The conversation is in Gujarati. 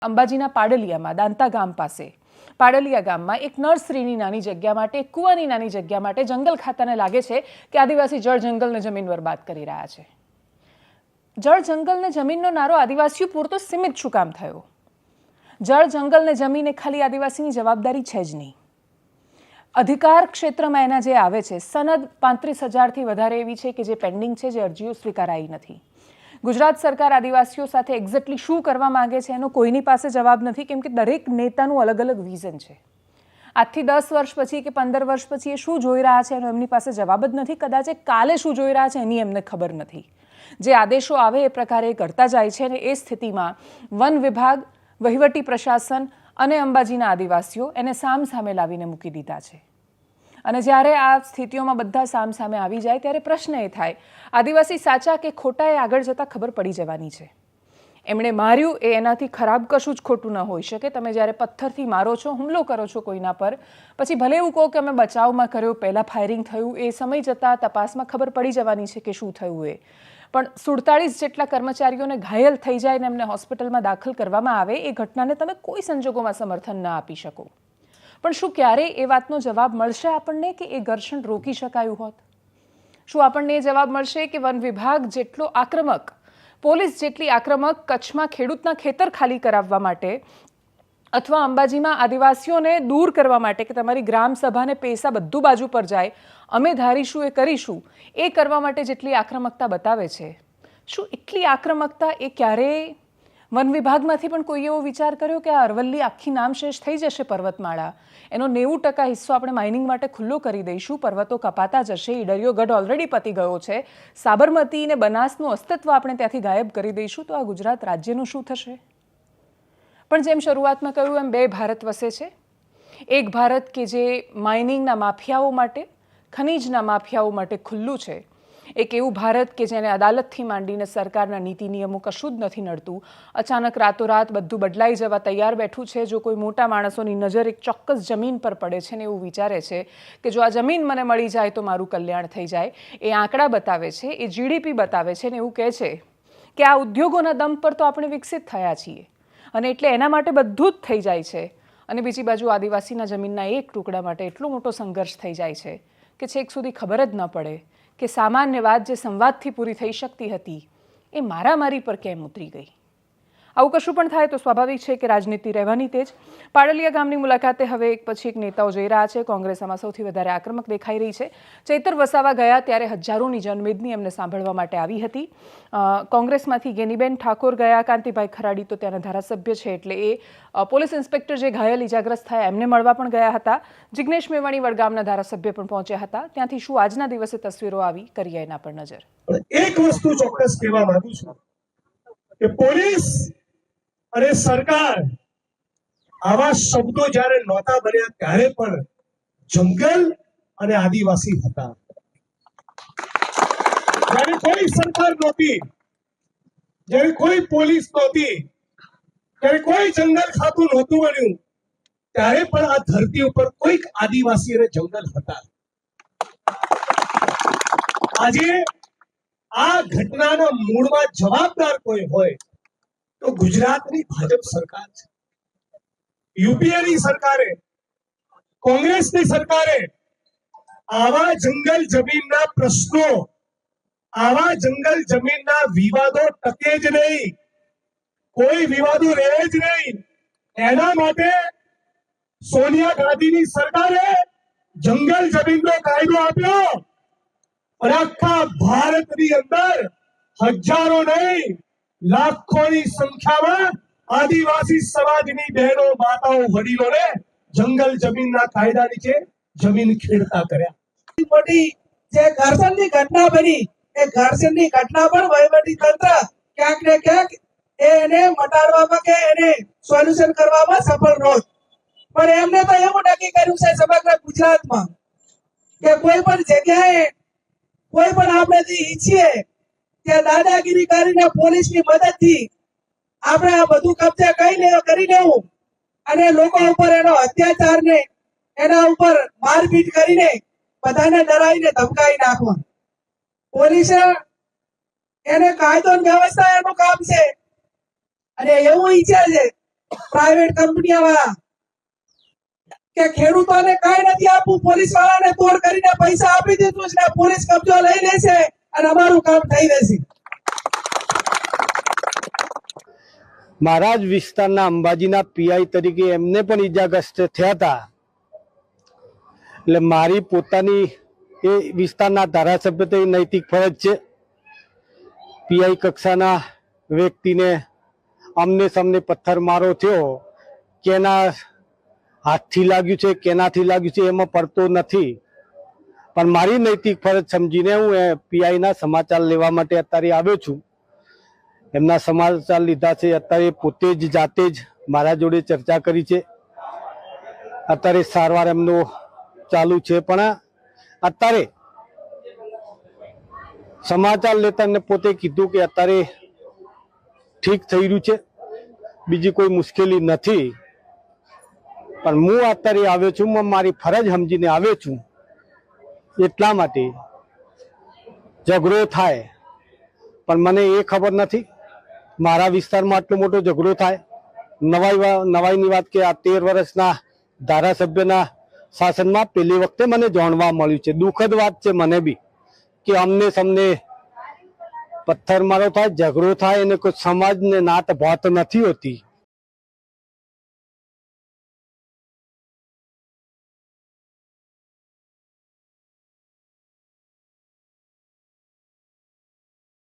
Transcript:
અંબાજીના પાડલિયામાં દાંતા ગામ પાસે પાડલિયા ગામમાં એક નર્સરીની નાની જગ્યા માટે એક કૂવાની નાની જગ્યા માટે જંગલ ખાતાને લાગે છે કે આદિવાસી જળ જંગલને જમીન બરબાદ કરી રહ્યા છે। જળ જંગલને જમીનનો નારો આદિવાસીઓ પૂરતો સીમિત શું કામ થયો? જળ જંગલને જમીન એ ખાલી આદિવાસીની જવાબદારી છે જ નહીં। અધિકાર ક્ષેત્રમાં એના જે આવે છે સનદ 35,000થી વધારે એવી છે કે જે પેન્ડિંગ છે, જે અરજીઓ સ્વીકારાઈ નથી। ગુજરાત સરકાર આદિવાસીઓ સાથે એક્ઝેક્ટલી શું કરવા માંગે છે એનો કોઈની પાસે જવાબ નથી, કેમ કે દરેક નેતાનું અલગ અલગ વિઝન છે। આજથી 10 વર્ષ પછી કે 15 વર્ષ પછી એ શું જોઈ રહ્યા છે એનો એમની પાસે જવાબ જ નથી। કદાચ એ કાલે શું જોઈ રહ્યા છે એની એમને ખબર નથી। જે આદેશો આવે એ પ્રકારે કરતા જાય છે અને એ સ્થિતિમાં વન વિભાગ, વહીવટી પ્રશાસન અને અંબાજીના આદિવાસીઓ એને સામસામે લાવીને મૂકી દીધા છે। અને જ્યારે આ સ્થિતિઓમાં બધા સામસામે આવી જાય ત્યારે પ્રશ્ન એ થાય, આદિવાસી સાચા કે ખોટા એ આગળ જતાં ખબર પડી જવાની છે। એમણે માર્યું એ એનાથી ખરાબ કશું જ ખોટું ન હોઈ શકે। તમે જ્યારે પથ્થરથી મારો છો, હુમલો કરો છો કોઈના પર, પછી ભલે એવું કહો કે અમે બચાવમાં કર્યો, પહેલાં ફાયરિંગ થયું, એ સમય જતાં તપાસમાં ખબર પડી જવાની છે કે શું થયું એ। પણ 47 જેટલા કર્મચારીઓને ઘાયલ થઈ જાય અને એમને હોસ્પિટલમાં દાખલ કરવામાં આવે એ ઘટનાને તમે કોઈ સંજોગોમાં સમર્થન ન આપી શકો। પણ શું ક્યારેય એ વાતનો જવાબ મળશે આપણને કે એ ઘર્ષણ રોકી શકાયું હોત? શું આપણને એ જવાબ મળશે કે વન વિભાગ જેટલો આક્રમક, પોલીસ જેટલી આક્રમક કચ્છમાં ખેડૂતના ખેતર ખાલી કરાવવા માટે અથવા અંબાજીમાં આદિવાસીઓને દૂર કરવા માટે કે તમારી ગ્રામ સભાને પૈસા બધું બાજુ પર જાય, અમે ધારીશું એ કરીશું, એ કરવા માટે જેટલી આક્રમકતા બતાવે છે, શું એટલી આક્રમકતા એ ક્યારેય વન વિભાગમાંથી પણ કોઈ એવો વિચાર કર્યો કે આ અરવલ્લી આખી નામશેષ થઈ જશે પર્વતમાળા, એનો 90% હિસ્સો આપણે માઇનિંગ માટે ખુલ્લો કરી દઈશું, પર્વતો કપાતા જશે, ઈડરિયો ગઢ ઓલરેડી પતી ગયો છે, સાબરમતી અને બનાસનું અસ્તિત્વ આપણે ત્યાંથી ગાયબ કરી દઈશું, તો આ ગુજરાત રાજ્યનું શું થશે? પણ જેમ શરૂઆતમાં કહ્યું એમ બે ભારત વસે છે। એક ભારત કે જે માઇનિંગના માફિયાઓ માટે, ખનીજના માફિયાઓ માટે ખુલ્લું છે, એક એવું ભારત કે જેને અદાલતથી માંડીને સરકારના નીતિ નિયમો કશું જ નથી નડતું, અચાનક રાતોરાત બધું બદલાઈ જવા તૈયાર બેઠું છે। જો કોઈ મોટા માણસોની નજર એક ચોક્કસ જમીન પર પડે છે ને એવું વિચારે છે કે જો આ જમીન મને મળી જાય તો મારું કલ્યાણ થઈ જાય, એ આંકડા બતાવે છે, એ GDP બતાવે છે ને એવું કહે છે કે આ ઉદ્યોગોના દમ પર તો આપણે વિકસિત થયા છીએ અને એટલે એના માટે બધું જ થઈ જાય છે। અને બીજી બાજુ આદિવાસીના જમીનના એક ટુકડા માટે એટલો મોટો સંઘર્ષ થઈ જાય છે કે છેક સુધી ખબર જ ન પડે કે સામાન્ય વાત જે સંવાદથી પૂરી થઈ શકતી હતી એ મારામારી પર કેમ ઉતરી ગઈ। આવું કશું પણ થાય તો સ્વાભાવિક છે કે રાજનીતિ રહેવાની તેજ। પાડલિયા ગામની મુલાકાતે હવે એક પછી એક નેતાઓ જઈ રહ્યા છે। કોંગ્રેસ આમાં સૌથી વધારે આક્રમક દેખાઈ રહી છે। ચૈતર વસાવા ગયા ત્યારે હજારોની જનમેદની એમને સાંભળવા માટે આવી હતી। કોંગ્રેસમાંથી ગેનીબેન ઠાકોર ગયા, કાંતિભાઈ ખરાડી તો ત્યાંના ધારાસભ્ય છે એટલે એ પોલીસ ઇન્સ્પેક્ટર જે ઘાયલ ઇજાગ્રસ્ત થયા એમને મળવા પણ ગયા હતા। જિગ્નેશ મેવાણી વડગામના ધારાસભ્ય પણ પહોંચ્યા હતા। ત્યાંથી શું આજના દિવસે તસવીરો આવી, કરીએ એના પર નજર। એક વસ્તુ ચોક્કસ કહેવા માંગુ છું કે પોલીસ અને સરકાર આવા શબ્દો જ્યારે નહોતા બન્યા ત્યારે પણ જંગલ અને આદિવાસી હતા। જ્યારે કોઈ સરકાર નહોતી, જ્યારે કોઈ પોલીસ નહોતી, જ્યારે કોઈ જંગલ ખાતું નહોતું બન્યું, ત્યારે પણ આ ધરતી ઉપર કોઈક આદિવાસી અને જંગલ હતા। આજે આ ઘટનાના મૂળમાં જવાબદાર કોઈ હોય તો ગુજરાતની ભાજપ સરકાર છે। યુપીએની સરકારે, કોંગ્રેસની સરકારે આવા જંગલ જમીનના પ્રશ્નો, આવા જંગલ જમીનના વિવાદો ટકે જ નહીં, કોઈ વિવાદો રહે જ નહીં, એના માટે સોનિયા ગાંધીની સરકારે જંગલ જમીનનો કાયદો આપ્યો અને આખા ભારતની અંદર હજારો નહીં લાખોની સંખ્યામાં આદિવાસી સમાજની બહેનો, માતાઓ, વડીલોને જંગલ જમીનના કાયદા નીચે જમીન ખેડતા કર્યા। મોટી જે ઘર્ષણની ઘટના બની એ ઘર્ષણની ઘટના પર વહીવટી તંત્ર ક્યાંક ને ક્યાંક એને મટાડવામાં કે એને સોલ્યુશન કરવામાં સફળ નહોતું, પણ એમને તો એવું નક્કી કર્યું છે સમગ્ર ગુજરાતમાં કે કોઈ પણ જગ્યાએ કોઈ પણ આપણે ઈચ્છીએ કે દાદાગીરી કરીને પોલીસની મદદથી આપણે આ બધું કબજે કરી લેવું અને લોકો ઉપર એનો અત્યાચારને એના ઉપર મારપીટ કરીને બધાને ડરાવીને ધમકાવી નાખવા। પોલીસે એને કાયદો અને વ્યવસ્થા એનું કામ છે અને એવું ઈચ્છે છે પ્રાઇવેટ કંપનીઓમાં કે ખેડૂતોને કાંઈ નથી આપવું, પોલીસ વાળાને તોડ કરીને પૈસા આપી દીધું છે, પોલીસ કબજો લઈ લેશે અને અમારું કામ થઈ જશે. મારા જ વિસ્તારના અંબાજીના પીઆઈ તરીકે એમને પણ ઈજાગ્રસ્ત થયા હતા. એટલે મારી પોતાની એ વિસ્તારના ધારાસભ્ય તો નૈતિક ફરજ છે. પીઆઈ કક્ષાના વ્યક્તિને અમને સામને પથ્થરમારો થયો, કેના હાથથી લાગ્યું છે કેનાથી લાગ્યું છે એમાં પડતો નથી, પણ મારી નૈતિક ફરજ સમજીને હું પીઆઈના સમાચાર લેવા માટે અત્યારે આવ્યો છું. એમના સમાચાર લીધા છે. અત્યારે પોતે જ જાતે જ મારા જોડે ચર્ચા કરી છે. અત્યારે સારવાર એમનો ચાલુ છે, પણ અત્યારે સમાચાર લેતા એમને પોતે કીધું કે અત્યારે ઠીક થઈ રહ્યું છે, બીજી કોઈ મુશ્કેલી નથી. પણ હું અત્યારે આવ્યો છું, મારી ફરજ સમજીને આવ્યો છું. એટલા માટે ઝઘડો થાય, પણ મને એ ખબર નથી મારા વિસ્તારમાં આટલો મોટો ઝઘડો થાય. નવાઈની વાત કે આ 13 વર્ષના ધારાસભ્યના શાસનમાં પહેલી વખતે મને જાણવા મળ્યું છે. દુઃખદ વાત છે મને બી કે અમને સમને પથ્થરમારો થાય, ઝઘડો થાય અને કોઈ સમાજને નાત ભાત નથી હોતી.